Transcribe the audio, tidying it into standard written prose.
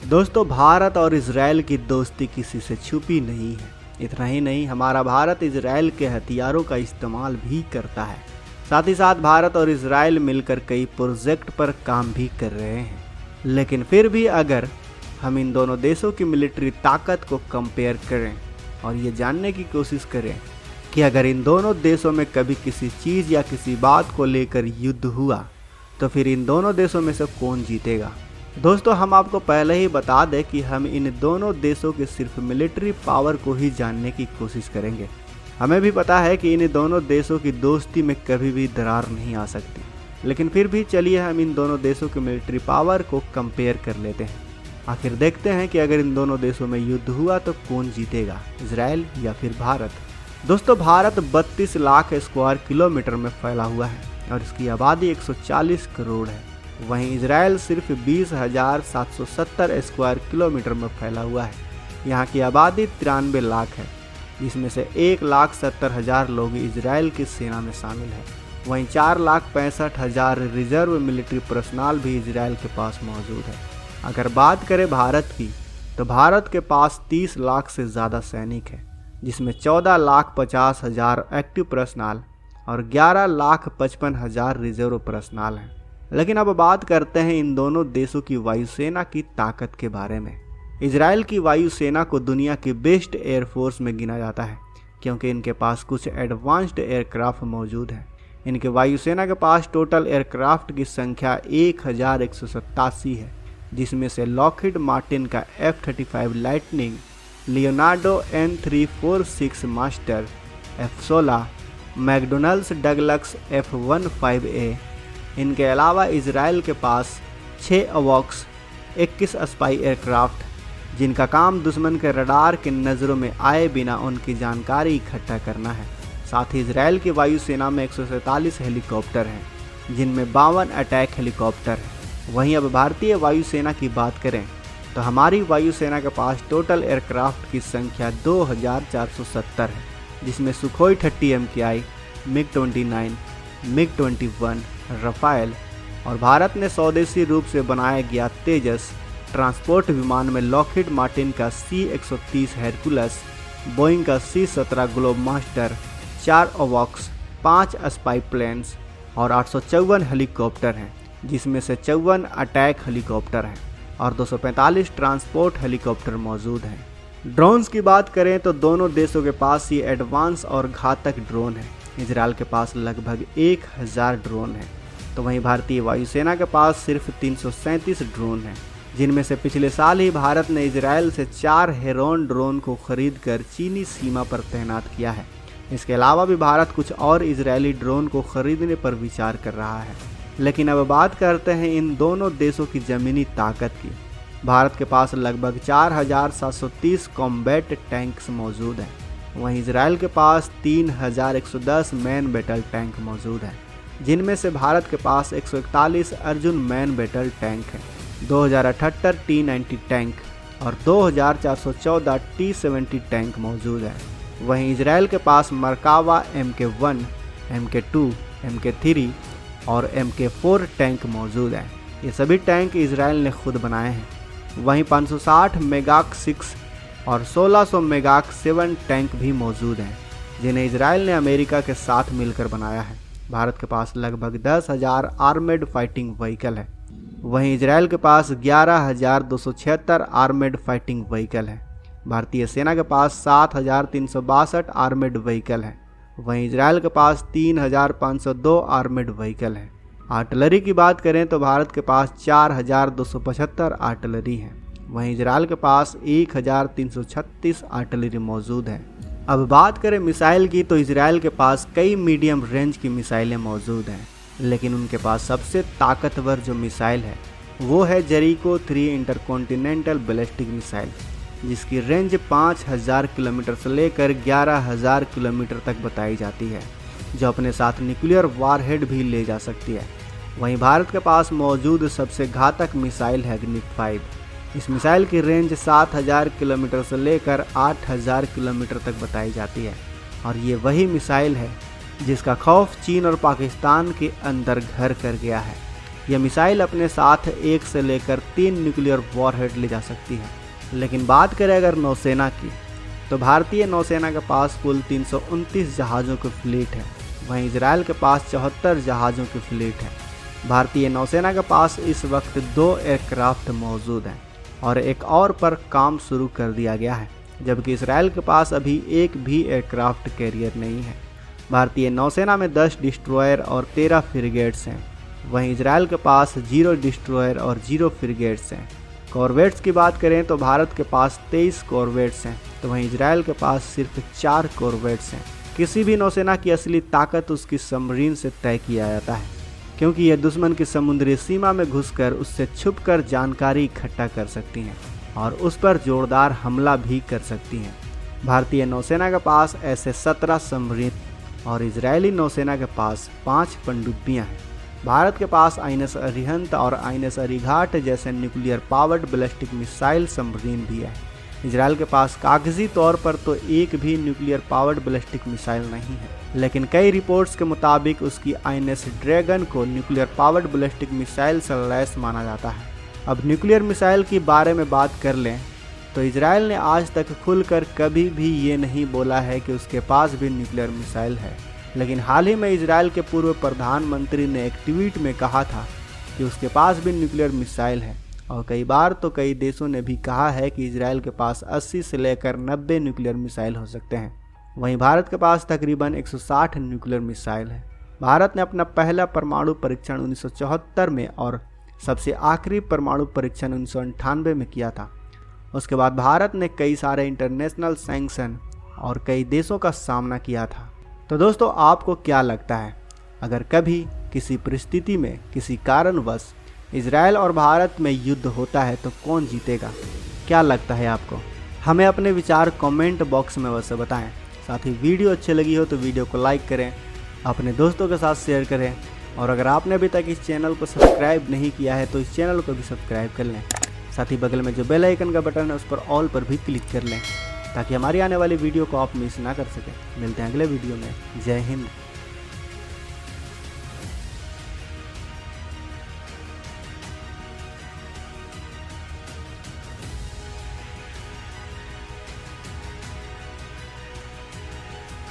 दोस्तों, भारत और इजराइल की दोस्ती किसी से छुपी नहीं है। इतना ही नहीं, हमारा भारत इजराइल के हथियारों का इस्तेमाल भी करता है। साथ ही साथ भारत और इजराइल मिलकर कई प्रोजेक्ट पर काम भी कर रहे हैं। लेकिन फिर भी अगर हम इन दोनों देशों की मिलिट्री ताकत को कंपेयर करें और ये जानने की कोशिश करें कि अगर इन दोनों देशों में कभी किसी चीज़ या किसी बात को लेकर युद्ध हुआ तो फिर इन दोनों देशों में से कौन जीतेगा। दोस्तों, हम आपको पहले ही बता दें कि हम इन दोनों देशों के सिर्फ मिलिट्री पावर को ही जानने की कोशिश करेंगे। हमें भी पता है कि इन दोनों देशों की दोस्ती में कभी भी दरार नहीं आ सकती, लेकिन फिर भी चलिए हम इन दोनों देशों की मिलिट्री पावर को कंपेयर कर लेते हैं। आखिर देखते हैं कि अगर इन दोनों देशों में युद्ध हुआ तो कौन जीतेगा, इजराइल या फिर भारत। दोस्तों, भारत 32 लाख स्क्वायर किलोमीटर में फैला हुआ है और इसकी आबादी 140 करोड़ है। वहीं इजराइल सिर्फ 20,770 स्क्वायर किलोमीटर में फैला हुआ है। यहाँ की आबादी 93 लाख है, जिसमें से 1,70,000 लोग इजराइल की सेना में शामिल है। वहीं 4,65,000 रिजर्व मिलिट्री पर्सनल भी इजराइल के पास मौजूद है। अगर बात करें भारत की, तो भारत के पास 30 लाख से ज़्यादा सैनिक है, जिसमें 14,50,000 एक्टिव पर्सनल और 11,55,000 रिजर्व पर्सनल हैं। लेकिन अब बात करते हैं इन दोनों देशों की वायुसेना की ताकत के बारे में। इजराइल की वायुसेना को दुनिया की बेस्ट एयरफोर्स में गिना जाता है, क्योंकि इनके पास कुछ एडवांस्ड एयरक्राफ्ट मौजूद हैं। इनके वायुसेना के पास टोटल एयरक्राफ्ट की संख्या 1,187 है, जिसमें से लॉकहीड मार्टिन का F-35 lightning, Leonardo N-346 master F-16, McDonald's Douglas F-15A। इनके अलावा इजराइल के पास 6 अवॉक्स 21 स्पाई एयरक्राफ्ट, जिनका काम दुश्मन के रडार की नज़रों में आए बिना उनकी जानकारी इकट्ठा करना है। साथ ही इजराइल की वायुसेना में 147 हेलीकॉप्टर हैं, जिनमें 52 अटैक हेलीकॉप्टर हैं। वहीं अब भारतीय वायुसेना की बात करें तो हमारी वायुसेना के पास टोटल एयरक्राफ्ट की संख्या 2,470 है, जिसमें Sukhoi 30 MKI, MiG-29, MiG-21, Rafale और भारत ने स्वदेशी रूप से बनाया गया तेजस ट्रांसपोर्ट विमान में लॉकहीड मार्टिन का C-130 हेरकुलस, बोइंग का C-17 ग्लोब मास्टर, 4 अवॉक्स, 5 स्पाई प्लेन्स और 854 हेलीकॉप्टर हैं, जिसमें से 54 अटैक हेलीकॉप्टर हैं और 245 ट्रांसपोर्ट हेलीकॉप्टर मौजूद हैं। ड्रोन्स की बात करें तो दोनों देशों के पास ये एडवांस और घातक ड्रोन है। इजराइल के पास लगभग 1,000 ड्रोन है, तो वहीं भारतीय वायुसेना के पास सिर्फ 337 ड्रोन हैं, जिनमें से पिछले साल ही भारत ने इजराइल से 4 हेरोन ड्रोन को खरीदकर चीनी सीमा पर तैनात किया है। इसके अलावा भी भारत कुछ और इजरायली ड्रोन को खरीदने पर विचार कर रहा है। लेकिन अब बात करते हैं इन दोनों देशों की ज़मीनी ताकत की। भारत के पास लगभग 4,730 कॉम्बैट टैंक्स मौजूद हैं। वहीं इजराइल के पास 3,110 मैन बैटल टैंक मौजूद हैं, जिनमें से भारत के पास 141 अर्जुन मैन बैटल टैंक हैं, 2,078 T-90 टैंक और 2,414 T-70 टैंक मौजूद हैं। वहीं इजराइल के पास मरकावा MK1, MK2, MK3 और MK4 टैंक मौजूद हैं। ये सभी टैंक इजराइल ने खुद बनाए हैं। वहीं 560 मेगाक 6 और 1600 मेगाक 7 टैंक भी मौजूद हैं, जिन्हें इजराइल ने अमेरिका के साथ मिलकर बनाया है। भारत के पास लगभग 10,000 आर्मेड फाइटिंग व्हीकल है। वहीं इजराइल के पास 11,276 आर्मेड फाइटिंग व्हीकल है। भारतीय सेना के पास 7,362 आर्मेड व्हीकल है। वहीं इजराइल के पास 3,502 आर्मेड व्हीकल है। आर्टिलरी की बात करें तो भारत के पास 4,275 आर्टिलरी है। वहीं इजराइल के पास 1,336 आर्टिलरी मौजूद है। अब बात करें मिसाइल की, तो इजराइल के पास कई मीडियम रेंज की मिसाइलें मौजूद हैं, लेकिन उनके पास सबसे ताकतवर जो मिसाइल है वो है जेरिको 3 इंटरकॉन्टिनेंटल बैलिस्टिक मिसाइल, जिसकी रेंज 5,000 किलोमीटर से लेकर 11,000 किलोमीटर तक बताई जाती है, जो अपने साथ न्यूक्लियर वारहेड भी ले जा सकती है। वहीं भारत के पास मौजूद सबसे घातक मिसाइल है अग्नि-5। इस मिसाइल की रेंज 7,000 किलोमीटर से लेकर 8,000 किलोमीटर तक बताई जाती है और ये वही मिसाइल है जिसका खौफ चीन और पाकिस्तान के अंदर घर कर गया है। यह मिसाइल अपने साथ 1 से लेकर 3 न्यूक्लियर वॉरहेड ले जा सकती है। लेकिन बात करें अगर नौसेना की, तो भारतीय नौसेना के पास कुल 329 जहाज़ों की फ्लीट है। वहीं इजराइल के पास 74 जहाज़ों की फ्लीट है। भारतीय नौसेना के पास इस वक्त 2 एयरक्राफ्ट मौजूद हैं और एक और पर काम शुरू कर दिया गया है, जबकि इजराइल के पास अभी एक भी एयरक्राफ्ट कैरियर नहीं है। भारतीय नौसेना में 10 डिस्ट्रॉयर और 13 फ्रिगेट्स हैं। वहीं इजराइल के पास 0 डिस्ट्रॉयर और 0 फ्रिगेट्स हैं। कॉर्वेट्स की बात करें तो भारत के पास 23 कॉर्वेट्स हैं, तो वहीं इजराइल के पास सिर्फ 4 कॉर्वेट्स हैं। किसी भी नौसेना की असली ताकत उसकी सबमरीन से तय किया जाता है, क्योंकि यह दुश्मन की समुद्री सीमा में घुसकर उससे छुपकर जानकारी इकट्ठा कर सकती हैं और उस पर जोरदार हमला भी कर सकती हैं। भारतीय नौसेना के पास ऐसे 17 सबमरीन और इजरायली नौसेना के पास 5 पनडुब्बियां हैं। भारत के पास आईएनएस अरिहंत और आईएनएस अरिघाट जैसे nuclear powered ballistic missile submarine भी है। इजराइल के पास कागजी तौर पर तो एक भी न्यूक्लियर पावर्ड बैलिस्टिक मिसाइल नहीं है, लेकिन कई रिपोर्ट्स के मुताबिक उसकी आईएनएस ड्रैगन को न्यूक्लियर पावर्ड बैलिस्टिक मिसाइल से लैस माना जाता है। अब न्यूक्लियर मिसाइल के बारे में बात कर लें तो इजराइल ने आज तक खुलकर कभी भी ये नहीं बोला है कि उसके पास भी न्यूक्लियर मिसाइल है, लेकिन हाल ही में इजराइल के पूर्व प्रधानमंत्री ने एक ट्वीट में कहा था कि उसके पास भी न्यूक्लियर मिसाइल है, और कई बार तो कई देशों ने भी कहा है कि इजराइल के पास 80 से लेकर 90 न्यूक्लियर मिसाइल हो सकते हैं। वहीं भारत के पास तकरीबन 160 न्यूक्लियर मिसाइल है। भारत ने अपना पहला परमाणु परीक्षण 1974 में और सबसे आखिरी परमाणु परीक्षण 1998 में किया था। उसके बाद भारत ने कई सारे इंटरनेशनल सैंक्शन और कई देशों का सामना किया था। तो दोस्तों, आपको क्या लगता है, अगर कभी किसी परिस्थिति में किसी कारणवश इजराइल और भारत में युद्ध होता है तो कौन जीतेगा? क्या लगता है आपको? हमें अपने विचार कमेंट बॉक्स में वैसे बताएं। साथ ही वीडियो अच्छी लगी हो तो वीडियो को लाइक करें, अपने दोस्तों के साथ शेयर करें, और अगर आपने अभी तक इस चैनल को सब्सक्राइब नहीं किया है तो इस चैनल को भी सब्सक्राइब कर लें। साथ ही बगल में जो बेल आइकन का बटन है उस पर ऑल पर भी क्लिक कर लें, ताकि हमारी आने वाली वीडियो को आप मिस ना कर सकें। मिलते हैं अगले वीडियो में। जय हिंद।